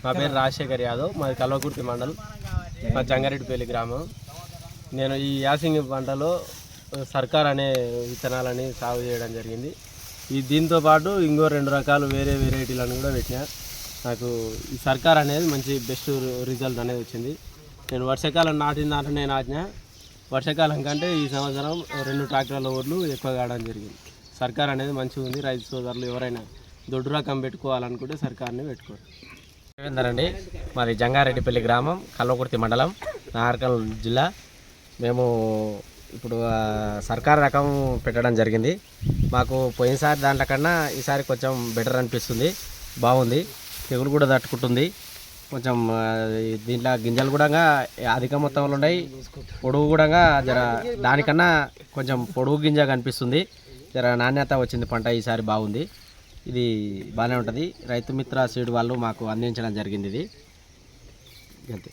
నా పేరు రాజశేఖర్ యాదవ్, మాది కల్వకుర్తి మండల్, మా జంగారెడ్డిపల్లి గ్రామం. నేను ఈ యాసింగి పంటలో సర్కార్ అనే విత్తనాలని సాగు చేయడం జరిగింది. దీంతో పాటు ఇంకో 2 రకాలు వేరే వెరైటీలను కూడా పెట్టినా. నాకు ఈ సర్కార్ అనేది మంచి బెస్ట్ రిజల్ట్ అనేది వచ్చింది. నేను వర్షాకాలం నాటిన నాటిన వర్షాకాలం కంటే ఈ సంవత్సరం 2 ట్రాక్టర్ల ఓర్లు ఎక్కువ కావడం జరిగింది. సర్కార్ అనేది మంచిగా ఉంది. రైతు సోదరులు ఎవరైనా దొడ్డు రకం పెట్టుకోవాలనుకుంటే సర్కార్ని పెట్టుకోరు. దేవేందర్ మాది జంగారెడ్డిపల్లి గ్రామం, కల్వకుర్తి మండలం, నాగర్కల్ జిల్లా. మేము ఇప్పుడు సర్కార్ రకం పెట్టడం జరిగింది. మాకు పోయినసారి దాంట్లో కన్నా ఈసారి కొంచెం బెటర్ అనిపిస్తుంది, బాగుంది. తెగులు కూడా తట్టుకుంటుంది. కొంచెం దీంట్లో గింజలు కూడా అధిక మొత్తంలో ఉన్నాయి. పొడుగు కూడా జర దానికన్నా కొంచెం పొడుగు గింజ కనిపిస్తుంది. జర నాణ్యత వచ్చింది, పంట ఈసారి బాగుంది. ఇది బాగానే ఉంటుంది. రైతు మిత్ర సీడ్ వాళ్ళు మాకు అందించడం జరిగింది. ఇది అంతే.